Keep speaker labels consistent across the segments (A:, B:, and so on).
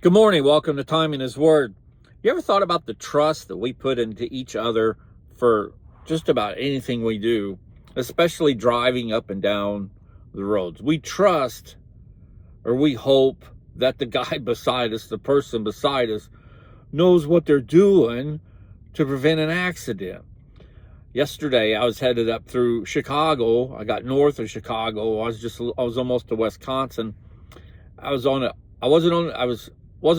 A: Good morning. Welcome to Time in His Word. You ever thought about the trust that we put into each other for just about anything we do, especially driving up and down the roads? We trust or we hope that the guy beside us, the person beside us, knows what they're doing to prevent an accident. Yesterday, I was headed up through Chicago. I got north of Chicago. I was almost to Wisconsin. I wasn't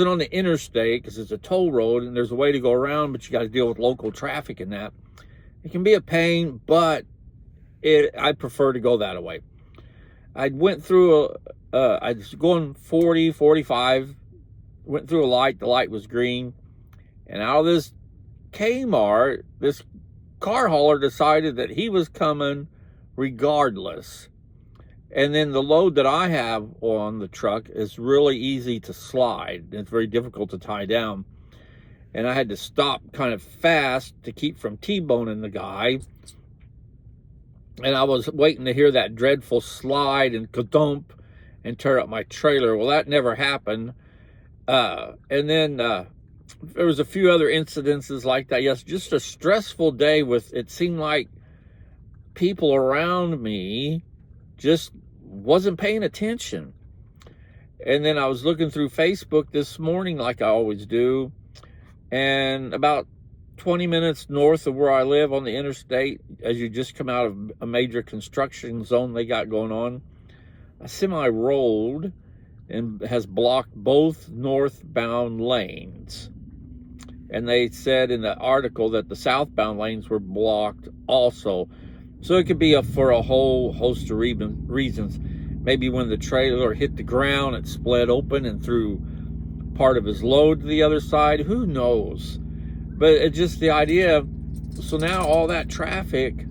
A: on the interstate because it's a toll road and there's a way to go around, but you got to deal with local traffic and that. It can be a pain, but I prefer to go that way. I went through I was going 40, 45, went through a light. The light was green, and out of this Kmart, this car hauler decided that he was coming regardless. And then the load that I have on the truck is really easy to slide. It's very difficult to tie down. And I had to stop kind of fast to keep from T-boning the guy. And I was waiting to hear that dreadful slide and ka-dump and tear up my trailer. Well, that never happened. And then there was a few other incidences like that. Yes, just a stressful day with, it seemed like people around me just wasn't paying attention. And then I was looking through Facebook this morning like I always do, and about 20 minutes north of where I live on the interstate, as you just come out of a major construction zone they got going on, a semi rolled and has blocked both northbound lanes. And they said in the article that the southbound lanes were blocked also. So it could be for a whole host of reasons. Maybe when the trailer hit the ground, it split open and threw part of his load to the other side. Who knows? But it's just the idea. So now all that traffic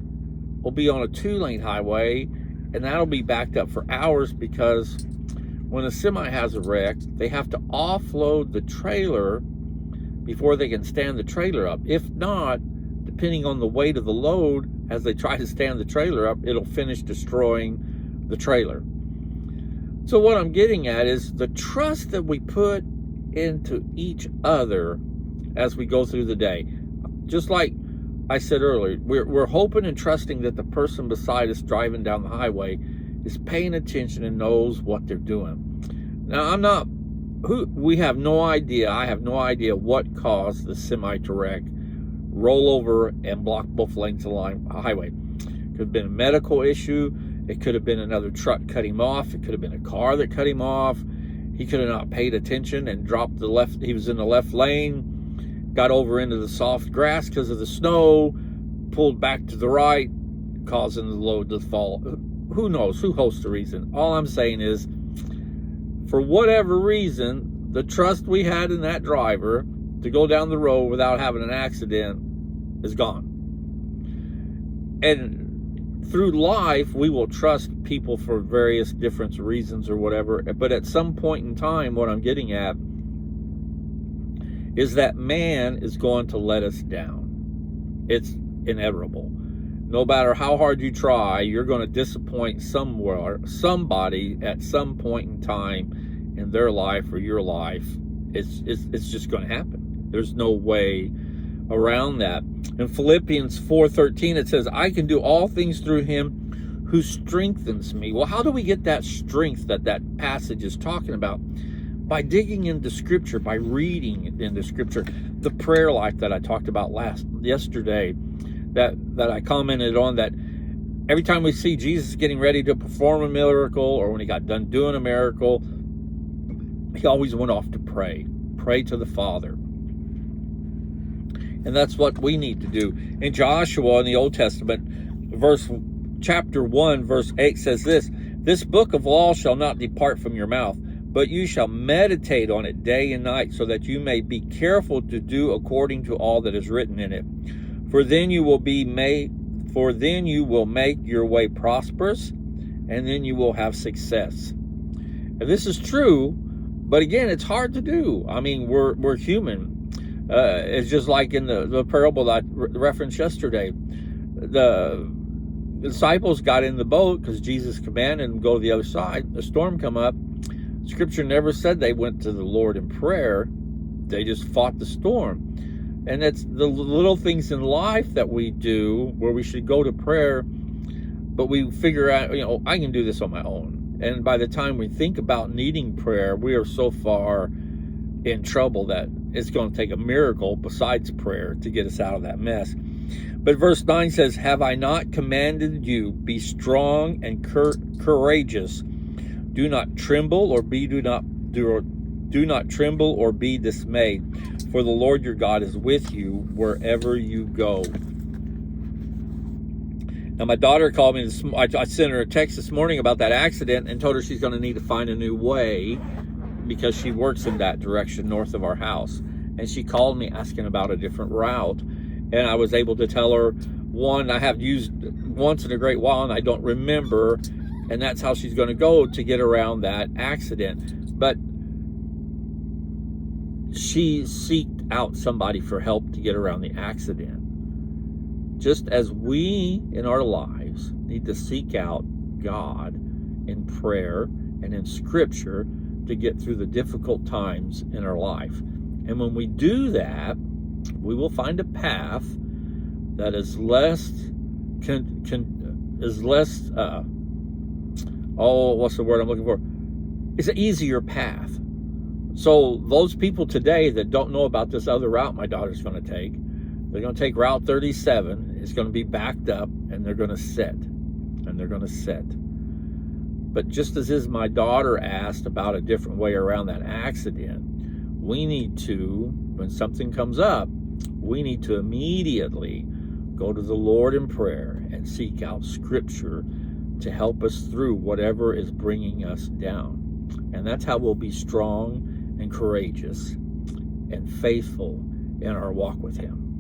A: will be on a 2-lane highway, and that'll be backed up for hours because when a semi has a wreck, they have to offload the trailer before they can stand the trailer up. If not, depending on the weight of the load, as they try to stand the trailer up, it'll finish destroying the trailer. So what I'm getting at is the trust that we put into each other as we go through the day. Just like I said earlier, we're hoping and trusting that the person beside us driving down the highway is paying attention and knows what they're doing. Now, we have no idea. I have no idea what caused the semi to wreck, roll over and block both lanes of the highway. Could have been a medical issue. It could have been another truck cut him off. It could have been a car that cut him off. He could have not paid attention and dropped the left. He was in the left lane, got over into the soft grass because of the snow, pulled back to the right, causing the load to fall. Who knows? Who holds the reason? All I'm saying is, for whatever reason, the trust we had in that driver to go down the road without having an accident is gone. And through life, we will trust people for various different reasons or whatever. But at some point in time, what I'm getting at is that man is going to let us down. It's inevitable. No matter how hard you try, you're going to disappoint somebody at some point in time in their life or your life. It's just going to happen. There's no way around that. In Philippians 4:13, it says, I can do all things through him who strengthens me. Well, how do we get that strength that passage is talking about? By digging into Scripture, by reading into Scripture. The prayer life that I talked about yesterday, that I commented on, that every time we see Jesus getting ready to perform a miracle, or when he got done doing a miracle, he always went off to pray to the Father. And that's what we need to do. In Joshua in the Old Testament, chapter 1, verse 8 says this book of law shall not depart from your mouth, but you shall meditate on it day and night, so that you may be careful to do according to all that is written in it. For then you will make your way prosperous, and then you will have success. And this is true, but again, it's hard to do. I mean, we're human. It's just like in the parable that I referenced yesterday. The disciples got in the boat because Jesus commanded them to go to the other side. The storm come up. Scripture never said they went to the Lord in prayer. They just fought the storm. And it's the little things in life that we do where we should go to prayer, but we figure out, I can do this on my own. And by the time we think about needing prayer, we are so far in trouble that it's going to take a miracle besides prayer to get us out of that mess. But verse 9 says, have I not commanded you, be strong and courageous? Do not tremble or do not tremble or be dismayed, for the Lord your God is with you wherever you go. Now, my daughter called me. I sent her a text this morning about that accident and told her she's going to need to find a new way because she works in that direction north of our house. And she called me asking about a different route. And I was able to tell her one I have used once in a great while and I don't remember. And that's how she's going to go to get around that accident. But she sought out somebody for help to get around the accident. Just as we in our lives need to seek out God in prayer and in Scripture to get through the difficult times in our life. And when we do that, we will find a path that is less, what's the word I'm looking for? It's an easier path. So those people today that don't know about this other route my daughter's going to take, they're going to take Route 37. It's going to be backed up, and they're going to sit. And they're going to sit. But just as my daughter asked about a different way around that accident, we need to, when something comes up, we need to immediately go to the Lord in prayer and seek out Scripture to help us through whatever is bringing us down. And that's how we'll be strong and courageous and faithful in our walk with Him.